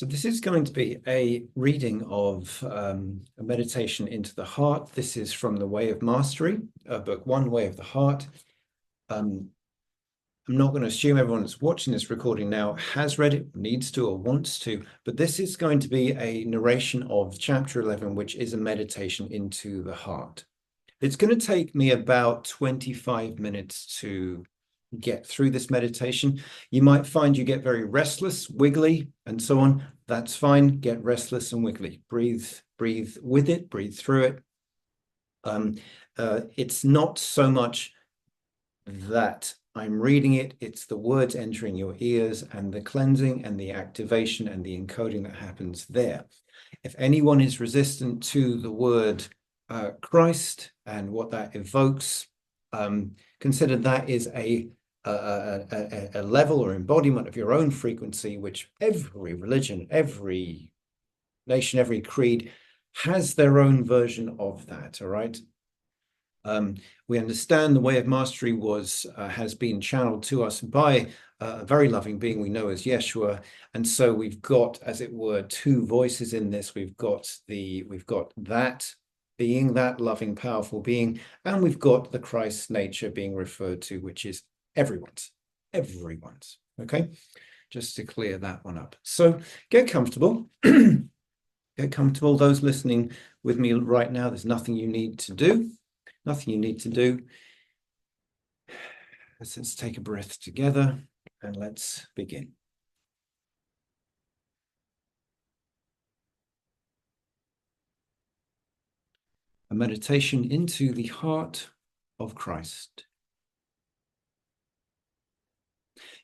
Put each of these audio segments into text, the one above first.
So this is going to be a reading of a meditation into the heart. This is from The Way of Mastery, book 1, Way of the Heart. I'm not going to assume everyone that's watching this recording now has read it, needs to, or wants to, but this is going to be a narration of chapter 11, which is a meditation into the heart. It's going to take me about 25 minutes to get through this meditation. You might find you get very restless, wiggly, and so on. That's fine. Get restless and wiggly. Breathe with it, breathe through it. It's not so much that I'm reading it, it's the words entering your ears and the cleansing and the activation and the encoding that happens there. If anyone is resistant to the word Christ and what that evokes, consider that is a level or embodiment of your own frequency, which every religion, every nation, every creed has their own version of that. All right. We understand the Way of Mastery has been channeled to us by a very loving being we know as Yeshua, and so we've got, as it were, two voices in this. We've got that being, that loving, powerful being, and we've got the Christ nature being referred to, which is everyone's. Okay, just to clear that one up. So get comfortable. Get comfortable. Those listening with me right now, there's nothing you need to do. Nothing you need to do. Let's take a breath together and let's begin. A meditation into the heart of Christ.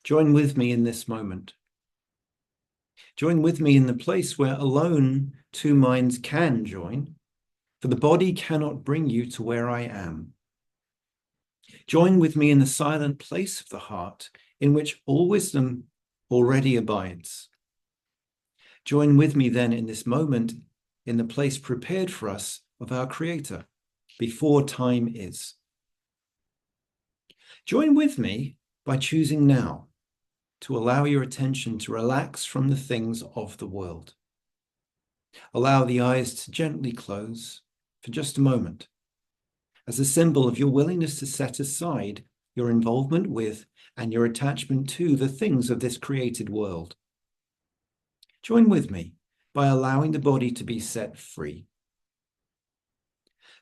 Join with me in this moment. Join with me in the place where alone two minds can join, for the body cannot bring you to where I am. Join with me in the silent place of the heart, in which all wisdom already abides. Join with me then in this moment, in the place prepared for us of our Creator, before time is. Join with me by choosing now to allow your attention to relax from the things of the world. Allow the eyes to gently close for just a moment, as a symbol of your willingness to set aside your involvement with and your attachment to the things of this created world. Join with me by allowing the body to be set free.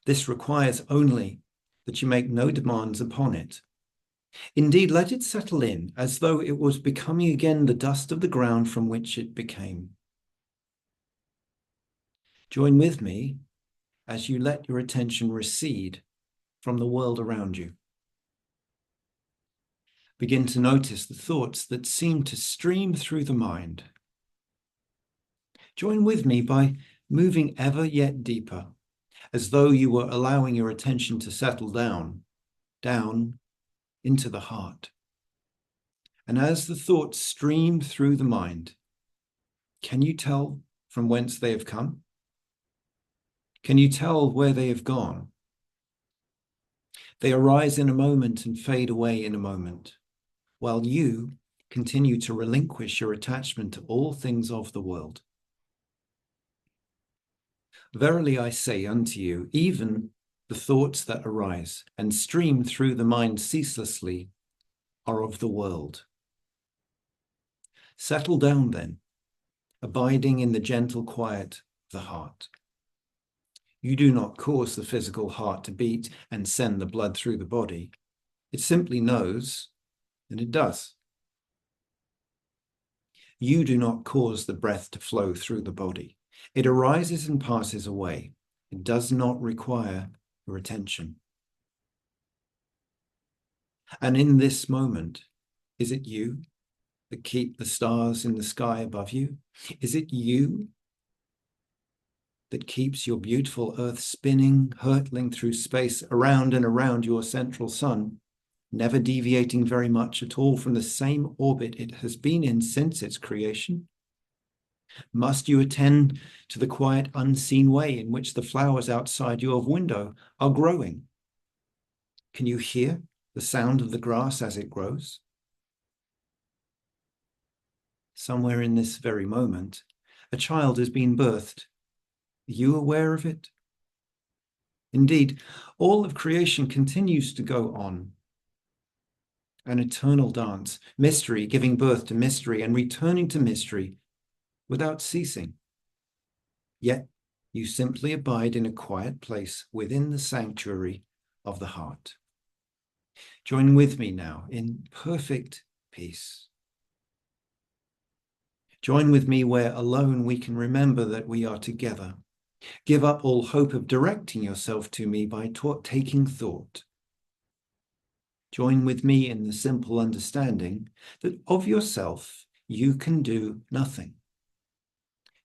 This requires only that you make no demands upon it. Indeed, let it settle in as though it was becoming again the dust of the ground from which it became. Join with me as you let your attention recede from the world around you. Begin to notice the thoughts that seem to stream through the mind. Join with me by moving ever yet deeper, as though you were allowing your attention to settle down into the heart. And as the thoughts stream through the mind, can you tell from whence they have come? Can you tell where they have gone? They arise in a moment and fade away in a moment, while you continue to relinquish your attachment to all things of the world. Verily I say unto you, even the thoughts that arise and stream through the mind ceaselessly are of the world. Settle down then, abiding in the gentle quiet of the heart. You do not cause the physical heart to beat and send the blood through the body. It simply knows, and it does. You do not cause the breath to flow through the body. It arises and passes away. It does not require your attention. And in this moment, is it you that keep the stars in the sky above you? Is it you that keeps your beautiful earth spinning, hurtling through space around and around your central sun, never deviating very much at all from the same orbit it has been in since its creation? Must you attend to the quiet, unseen way in which the flowers outside your window are growing? Can you hear the sound of the grass as it grows? Somewhere in this very moment, A child has been birthed. Are you aware of it? Indeed, all of creation continues to go on. An eternal dance, mystery giving birth to mystery and returning to mystery without ceasing. Yet you simply abide in a quiet place within the sanctuary of the heart. Join with me now in perfect peace. Join with me where alone we can remember that we are together. Give up all hope of directing yourself to me by taking thought. Join with me in the simple understanding that of yourself you can do nothing.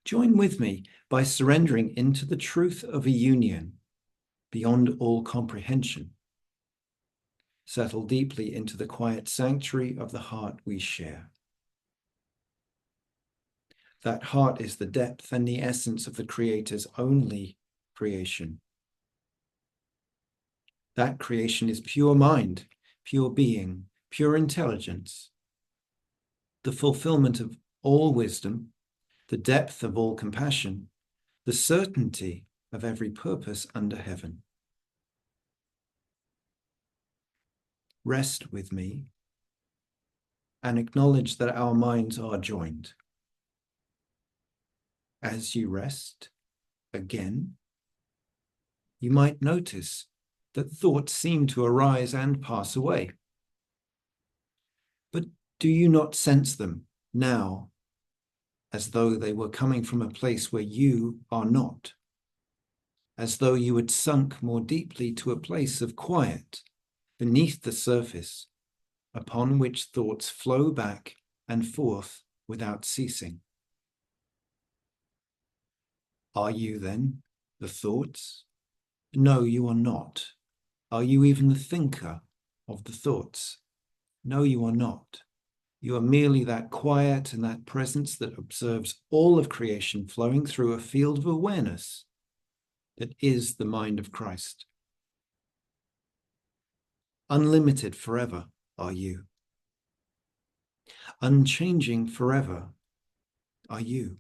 Join with me by surrendering into the truth of a union beyond all comprehension. Settle deeply into the quiet sanctuary of the heart we share. That heart is the depth and the essence of the Creator's only creation. That creation is pure mind, pure being, pure intelligence, the fulfillment of all wisdom, the depth of all compassion, the certainty of every purpose under heaven. Rest with me and acknowledge that our minds are joined. As you rest again, you might notice that thoughts seem to arise and pass away. But do you not sense them now as though they were coming from a place where you are not? As though you had sunk more deeply to a place of quiet beneath the surface, upon which thoughts flow back and forth without ceasing. Are you then the thoughts? No, you are not. Are you even the thinker of the thoughts? No, you are not. You are merely that quiet and that presence that observes all of creation flowing through a field of awareness that is the mind of Christ. Unlimited forever are you. Unchanging forever are you.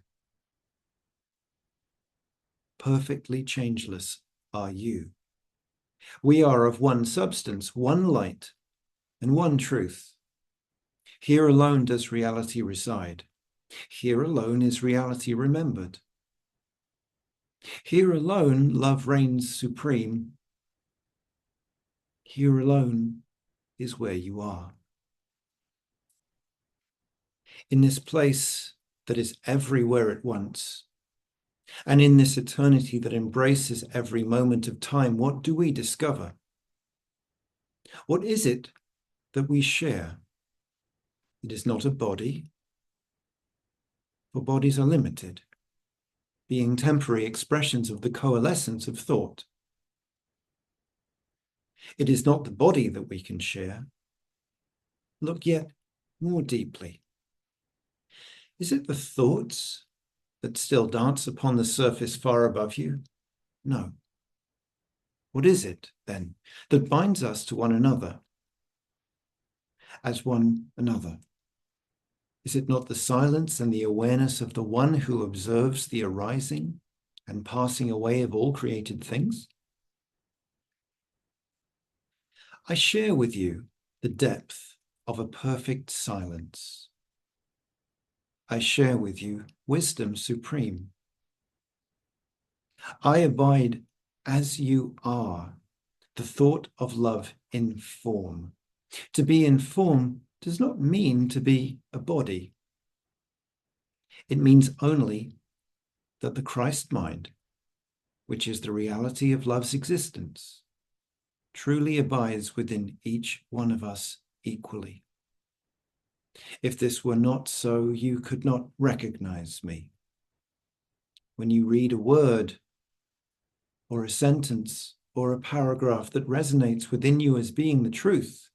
Perfectly changeless are you. We are of one substance, one light, and one truth. Here alone does reality reside. Here alone is reality remembered. Here alone love reigns supreme. Here alone is where you are. In this place that is everywhere at once, and in this eternity that embraces every moment of time, what do we discover? What is it that we share? It is not a body, for bodies are limited, being temporary expressions of the coalescence of thought. It is not the body that we can share. Look yet more deeply. Is it the thoughts that still dance upon the surface far above you? No. What is it, then, that binds us to one another as one another? Is it not the silence and the awareness of the one who observes the arising and passing away of all created things? I share with you the depth of a perfect silence. I share with you wisdom supreme. I abide as you are, the thought of love in form. To be in form does not mean to be a body. It means only that the Christ mind, which is the reality of love's existence, truly abides within each one of us equally. If this were not so, you could not recognize me. When you read a word or a sentence or a paragraph that resonates within you as being the truth,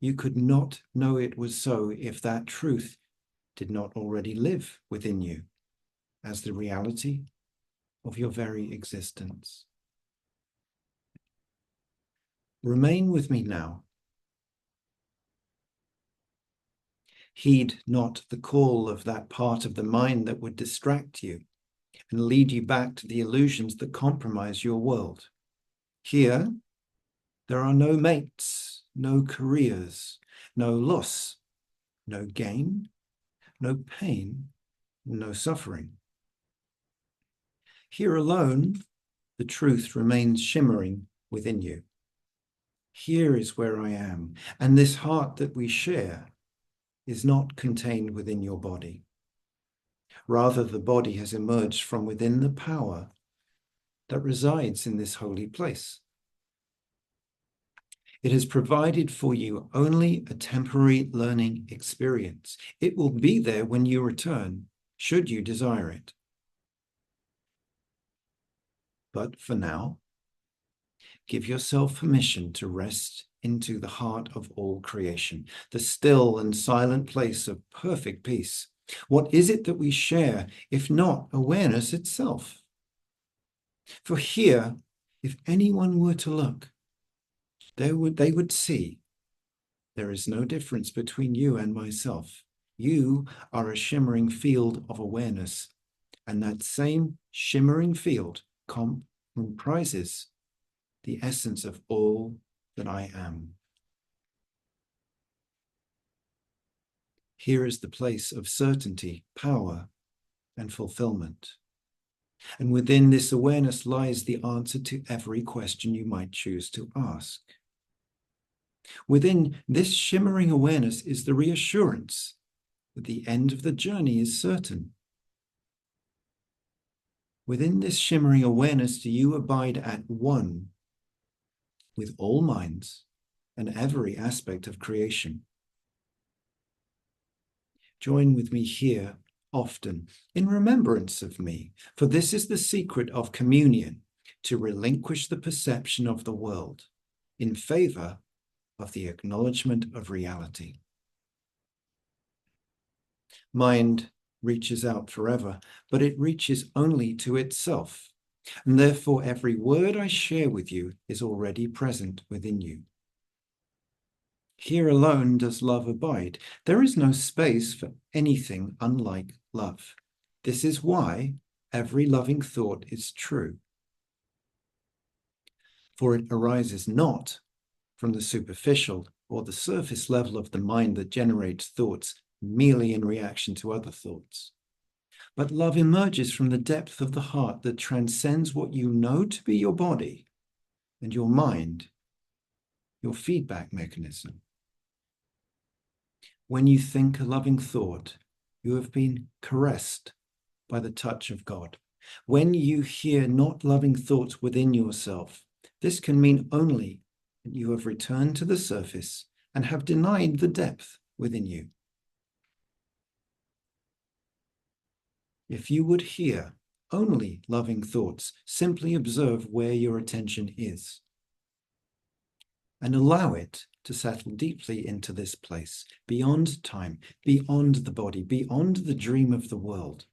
you could not know it was so if that truth did not already live within you as the reality of your very existence. Remain with me now. Heed not the call of that part of the mind that would distract you and lead you back to the illusions that compromise your world. Here, there are no mates, no careers, no loss, no gain, no pain, no suffering. Here alone, the truth remains shimmering within you. Here is where I am, and this heart that we share is not contained within your body. Rather, the body has emerged from within the power that resides in this holy place. It has provided for you only a temporary learning experience. It will be there when you return, should you desire it. But for now, give yourself permission to rest into the heart of all creation, the still and silent place of perfect peace. What is it that we share, if not awareness itself? For here, if anyone were to look, they would see there is no difference between you and myself. You are a shimmering field of awareness, and that same shimmering field comprises the essence of all that I am. Here is the place of certainty, power, and fulfillment. And within this awareness lies the answer to every question you might choose to ask. Within this shimmering awareness is the reassurance that the end of the journey is certain. Within this shimmering awareness do you abide at one with all minds and every aspect of creation. Join with me here often in remembrance of me, for this is the secret of communion, to relinquish the perception of the world in favor of the acknowledgement of reality. Mind reaches out forever, but it reaches only to itself. And therefore, every word I share with you is already present within you. Here alone does love abide. There is no space for anything unlike love. This is why every loving thought is true. For it arises not from the superficial or the surface level of the mind that generates thoughts merely in reaction to other thoughts. But love emerges from the depth of the heart that transcends what you know to be your body and your mind, your feedback mechanism. When you think a loving thought, you have been caressed by the touch of God. When you hear not loving thoughts within yourself, this can mean only that you have returned to the surface and have denied the depth within you. If you would hear only loving thoughts, simply observe where your attention is and allow it to settle deeply into this place, beyond time, beyond the body, beyond the dream of the world.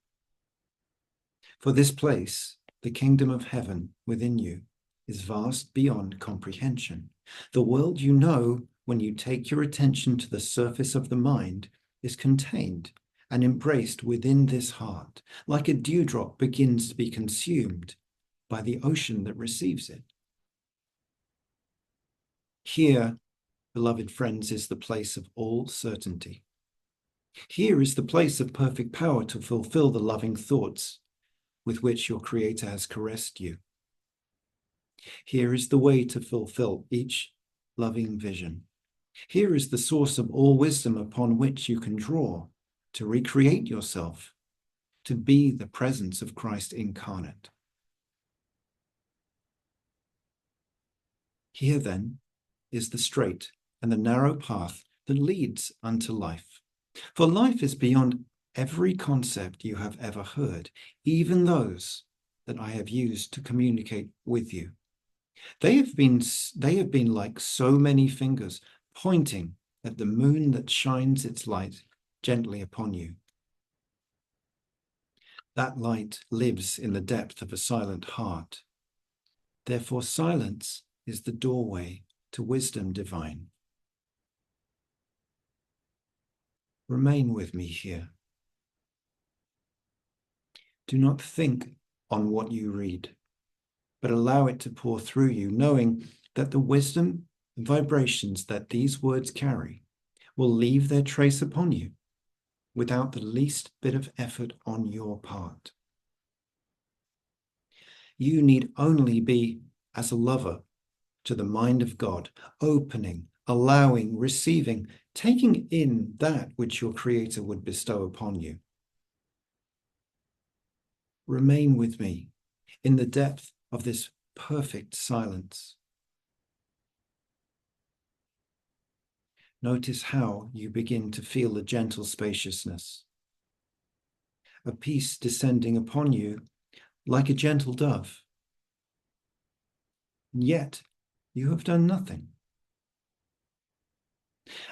For this place, the kingdom of heaven within you, is vast beyond comprehension. The world you know when you take your attention to the surface of the mind is contained and embraced within this heart, like a dewdrop begins to be consumed by the ocean that receives it. Here, beloved friends, is the place of all certainty. Here is the place of perfect power to fulfill the loving thoughts with which your Creator has caressed you. Here is the way to fulfill each loving vision. Here is the source of all wisdom upon which you can draw to recreate yourself, to be the presence of Christ incarnate. Here, then, is the straight and the narrow path that leads unto life. For life is beyond every concept you have ever heard, even those that I have used to communicate with you. They have been like so many fingers pointing at the moon that shines its light gently upon you. That light lives in the depth of a silent heart. Therefore, silence is the doorway to wisdom divine. Remain with me here. Do not think on what you read, but allow it to pour through you, knowing that the wisdom and vibrations that these words carry will leave their trace upon you without the least bit of effort on your part. You need only be as a lover to the mind of God, opening, allowing, receiving, taking in that which your Creator would bestow upon you. Remain with me in the depth of this perfect silence. Notice how you begin to feel the gentle spaciousness, a peace descending upon you like a gentle dove. And yet, you have done nothing.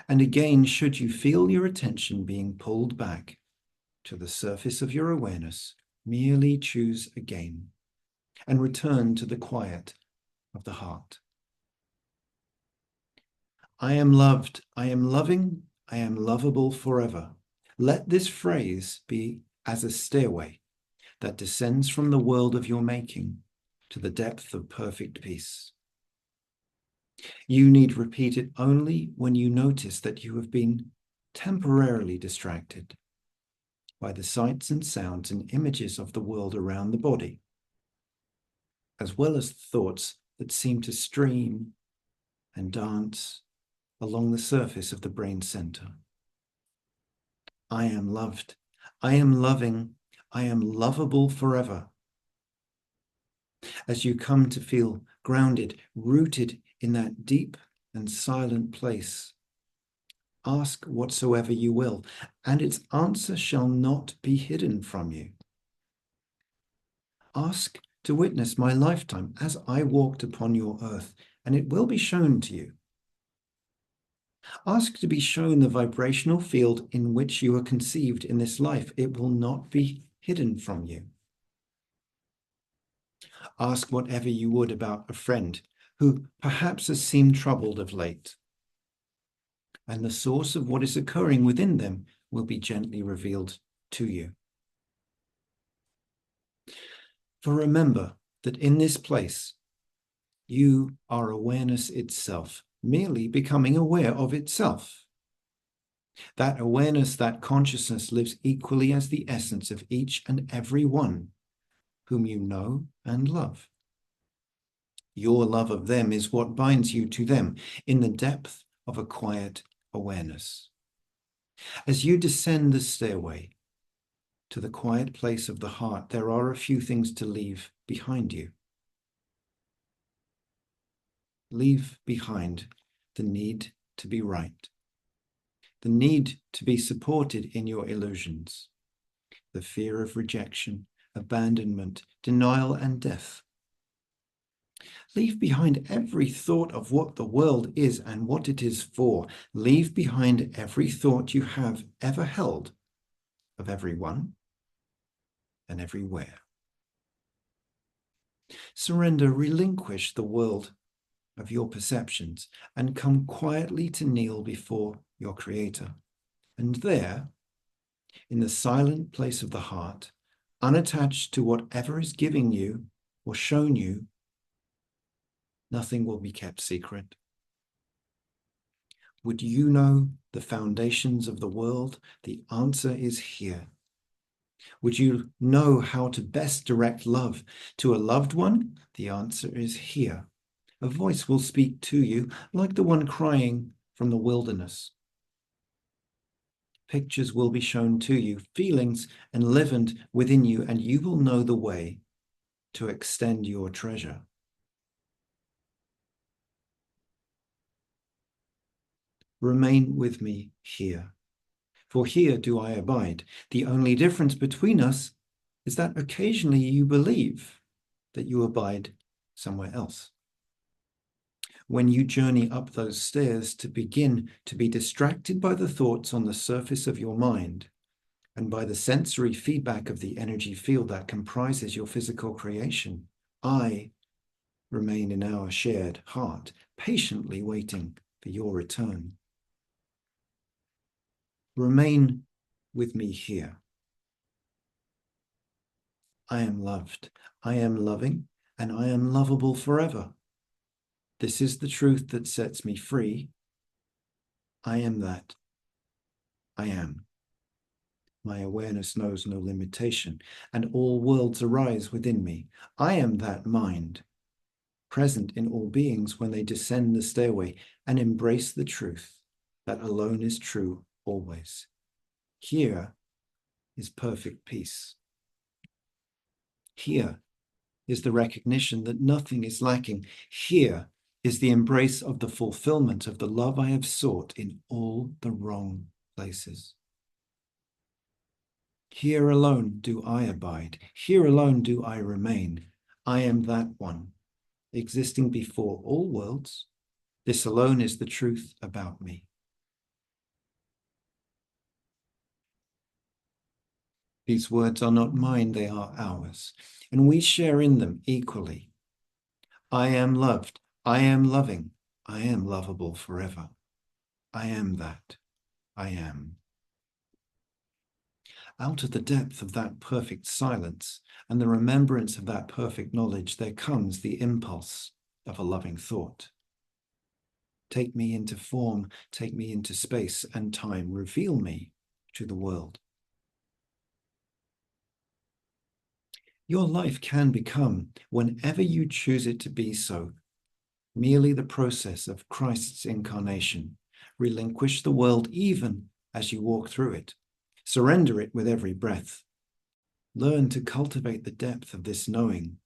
And again, should you feel your attention being pulled back to the surface of your awareness, merely choose again and return to the quiet of the heart. I am loved, I am loving, I am lovable forever. Let this phrase be as a stairway that descends from the world of your making to the depth of perfect peace. You need repeat it only when you notice that you have been temporarily distracted by the sights and sounds and images of the world around the body, as well as thoughts that seem to stream and dance along the surface of the brain center. I am loved, I am loving, I am lovable forever. As you come to feel grounded, rooted in that deep and silent place, ask whatsoever you will, and its answer shall not be hidden from you. Ask to witness my lifetime as I walked upon your earth, and it will be shown to you. Ask to be shown the vibrational field in which you are conceived in this life. It will not be hidden from you. Ask whatever you would about a friend who perhaps has seemed troubled of late, and the source of what is occurring within them will be gently revealed to you. For remember that in this place, you are awareness itself, merely becoming aware of itself. That awareness, that consciousness lives equally as the essence of each and every one whom you know and love. Your love of them is what binds you to them in the depth of a quiet awareness. As you descend the stairway to the quiet place of the heart, there are a few things to leave behind you. Leave behind the need to be right, the need to be supported in your illusions, the fear of rejection, abandonment, denial, and death. Leave behind every thought of what the world is and what it is for. Leave behind every thought you have ever held of everyone and everywhere. Surrender, relinquish the world of your perceptions and come quietly to kneel before your Creator. And there, in the silent place of the heart, unattached to whatever is giving you or shown you, nothing will be kept secret. Would you know the foundations of the world? The answer is here. Would you know how to best direct love to a loved one? The answer is here. A voice will speak to you like the one crying from the wilderness. Pictures will be shown to you, feelings enlivened within you, and you will know the way to extend your treasure. Remain with me here, for here do I abide. The only difference between us is that occasionally you believe that you abide somewhere else. When you journey up those stairs to begin to be distracted by the thoughts on the surface of your mind and by the sensory feedback of the energy field that comprises your physical creation, I remain in our shared heart, patiently waiting for your return. Remain with me here. I am loved, I am loving, and I am lovable forever. This is the truth that sets me free. I am that. I am. My awareness knows no limitation, and all worlds arise within me. I am that mind, present in all beings when they descend the stairway and embrace the truth that alone is true always. Here is perfect peace. Here is the recognition that nothing is lacking. Here is the embrace of the fulfillment of the love I have sought in all the wrong places. Here alone do I abide. Here alone do I remain. I am that one, existing before all worlds. This alone is the truth about me. These words are not mine, they are ours, and we share in them equally. I am loved. I am loving. I am lovable forever. I am that. I am. Out of the depth of that perfect silence and the remembrance of that perfect knowledge, there comes the impulse of a loving thought. Take me into form, take me into space and time, reveal me to the world. Your life can become, whenever you choose it to be so, merely the process of Christ's incarnation. Relinquish the world even as you walk through it. Surrender it with every breath. Learn to cultivate the depth of this knowing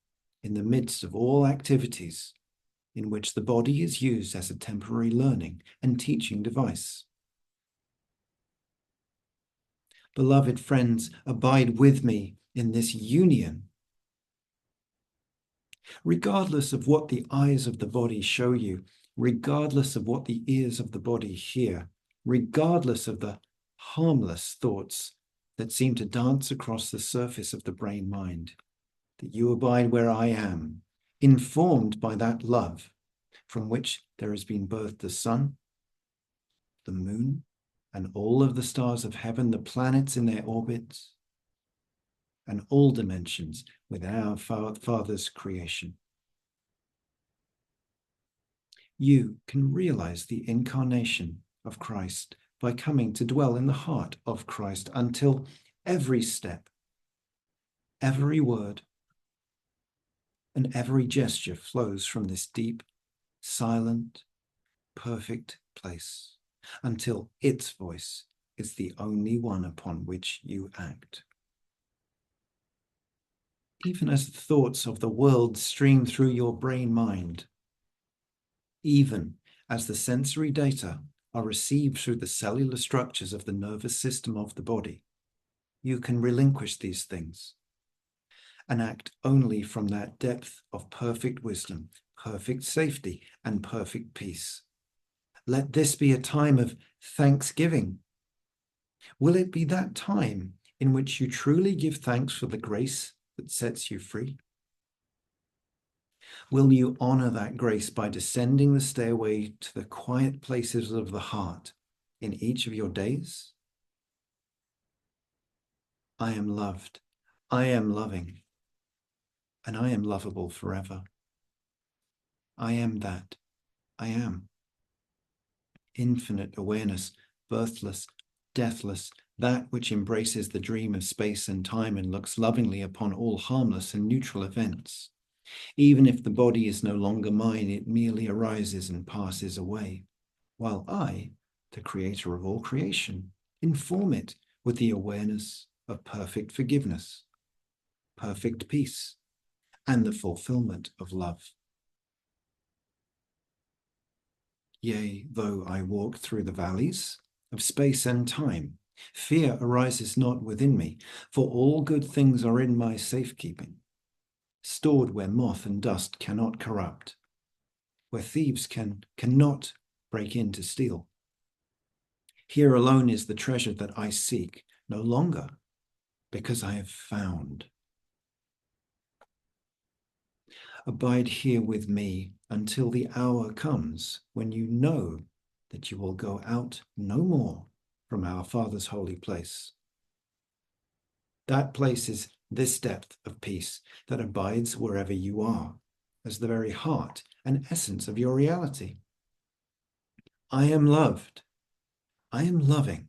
in the midst of all activities in which the body is used as a temporary learning and teaching device. Beloved friends, abide with me in this union. Regardless of what the eyes of the body show you, regardless of what the ears of the body hear, regardless of the harmless thoughts that seem to dance across the surface of the brain-mind, that you abide where I am, informed by that love from which there has been birthed the sun, the moon, and all of the stars of heaven, the planets in their orbits, and all dimensions with our Father's creation. You can realize the incarnation of Christ by coming to dwell in the heart of Christ until every step, every word, and every gesture flows from this deep, silent, perfect place, until its voice is the only one upon which you act. Even as the thoughts of the world stream through your brain-mind, even as the sensory data are received through the cellular structures of the nervous system of the body, you can relinquish these things and act only from that depth of perfect wisdom, perfect safety, and perfect peace. Let this be a time of thanksgiving. Will it be that time in which you truly give thanks for the grace that sets you free? Will you honor that grace by descending the stairway to the quiet places of the heart in each of your days? I am loved, I am loving, and I am lovable forever. I am that. I am. Infinite awareness, birthless, deathless, that which embraces the dream of space and time and looks lovingly upon all harmless and neutral events. Even if the body is no longer mine, it merely arises and passes away, while I, the creator of all creation, inform it with the awareness of perfect forgiveness, perfect peace, and the fulfillment of love. Yea, though I walk through the valleys of space and time, fear arises not within me, for all good things are in my safekeeping, stored where moth and dust cannot corrupt, where thieves cannot break in to steal. Here alone is the treasure that I seek, no longer, because I have found. Abide here with me until the hour comes when you know that you will go out no more from our Father's holy place. That place is this depth of peace that abides wherever you are, as the very heart and essence of your reality. I am loved, I am loving,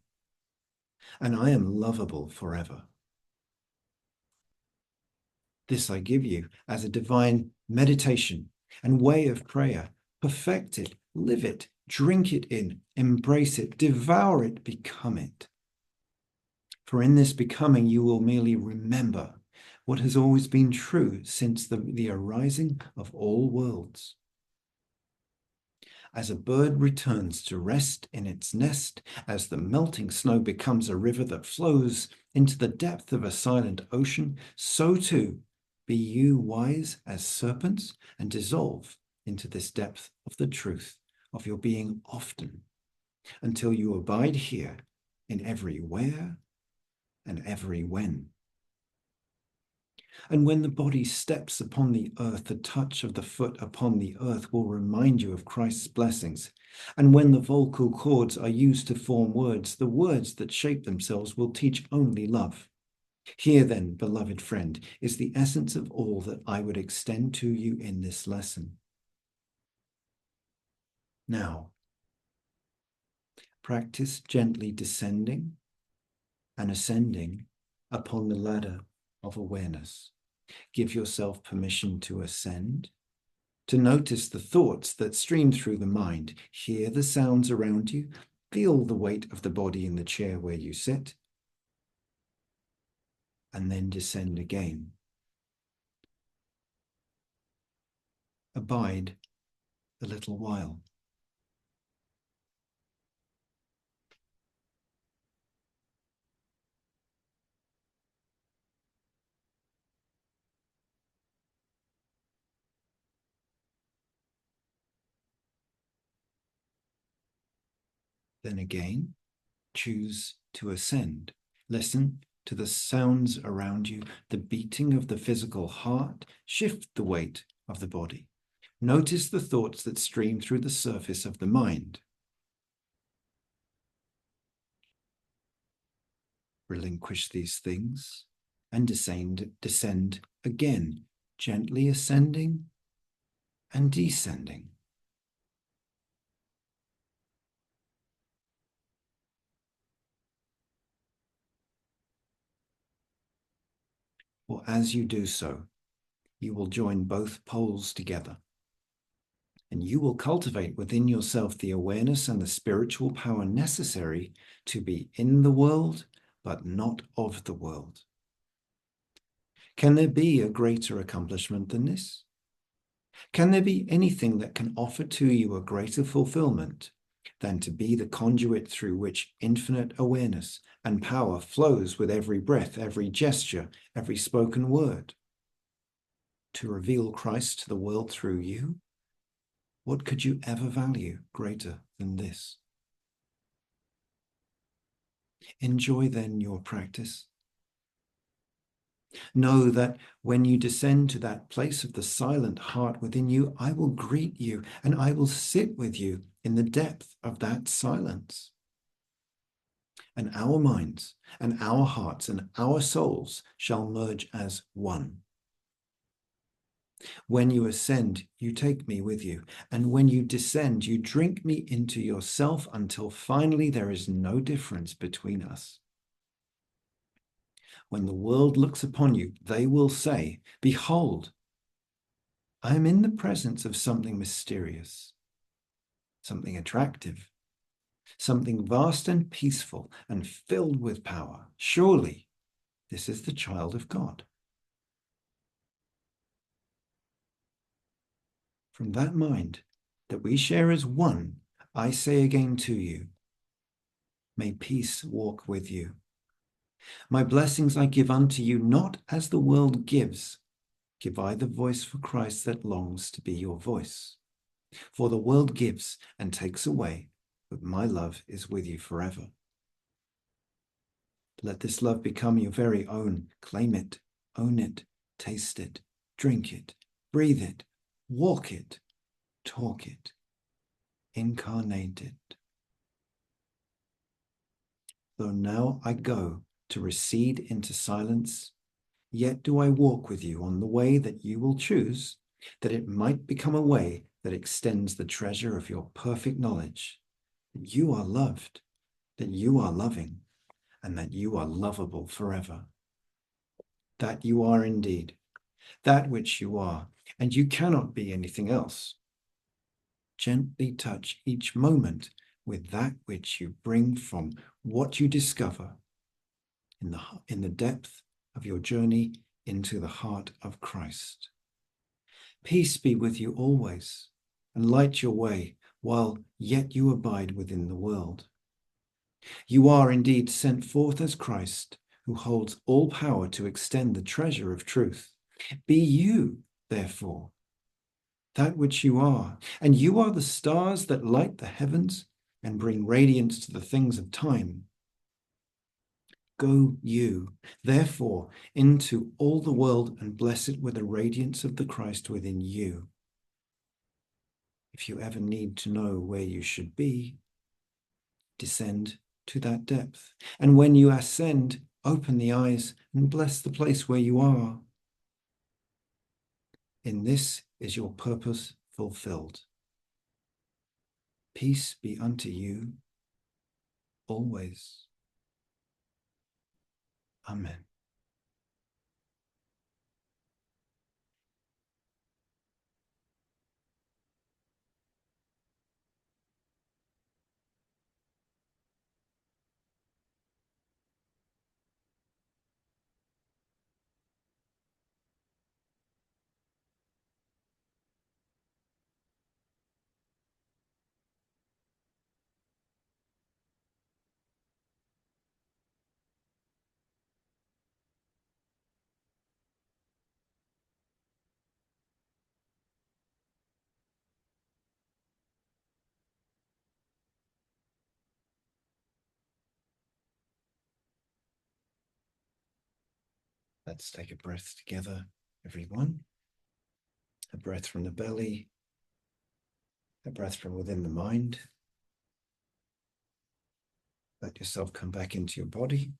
and I am lovable forever. This I give you as a divine meditation and way of prayer. Perfect it, live it, drink it in, embrace it, devour it, become it. For in this becoming, you will merely remember what has always been true since the arising of all worlds. As a bird returns to rest in its nest, as the melting snow becomes a river that flows into the depth of a silent ocean, so too be you wise as serpents and dissolve into this depth of the truth of your being often, until you abide here in every where and every when. And when the body steps upon the earth, the touch of the foot upon the earth will remind you of Christ's blessings. And when the vocal cords are used to form words, the words that shape themselves will teach only love. Here then, beloved friend, is the essence of all that I would extend to you in this lesson. Now, practice gently descending and ascending upon the ladder of awareness. Give yourself permission to ascend, to notice the thoughts that stream through the mind, hear the sounds around you, feel the weight of the body in the chair where you sit, and then descend again. Abide a little while. Then again, choose to ascend. Listen to the sounds around you, the beating of the physical heart. Shift the weight of the body. Notice the thoughts that stream through the surface of the mind. Relinquish these things and descend again, gently ascending and descending. For as you do so, you will join both poles together, and you will cultivate within yourself the awareness and the spiritual power necessary to be in the world, but not of the world. Can there be a greater accomplishment than this? Can there be anything that can offer to you a greater fulfillment than to be the conduit through which infinite awareness and power flows with every breath, every gesture, every spoken word? To reveal Christ to the world through you? What could you ever value greater than this? Enjoy then your practice. Know that when you descend to that place of the silent heart within you, I will greet you and I will sit with you in the depth of that silence. And our minds and our hearts and our souls shall merge as one. When you ascend, you take me with you. And when you descend, you drink me into yourself until finally there is no difference between us. When the world looks upon you, they will say, behold, I am in the presence of something mysterious, something attractive, something vast and peaceful and filled with power. Surely this is the child of God. From that mind that we share as one, I say again to you, may peace walk with you. My blessings I give unto you, not as the world gives. Give I the voice for Christ that longs to be your voice. For the world gives and takes away, but my love is with you forever. Let this love become your very own. Claim it, own it, taste it, drink it, breathe it, walk it, talk it, incarnate it. though now I go to recede into silence, yet do I walk with you on the way that you will choose, that it might become a way that extends the treasure of your perfect knowledge, that you are loved, that you are loving, and that you are lovable forever. That you are indeed, that which you are, and you cannot be anything else. Gently touch each moment with that which you bring from what you discover in the depth of your journey into the heart of Christ. Peace be with you always, and light your way while yet you abide within the world. You are indeed sent forth as Christ, who holds all power to extend the treasure of truth. Be you, therefore, that which you are, and you are the stars that light the heavens and bring radiance to the things of time. Go you, therefore, into all the world and bless it with the radiance of the Christ within you. If you ever need to know where you should be, descend to that depth. And when you ascend, open the eyes and bless the place where you are. In this is your purpose fulfilled. Peace be unto you always. Amen. Let's take a breath together, everyone. A breath from the belly, a breath from within the mind. Let yourself come back into your body.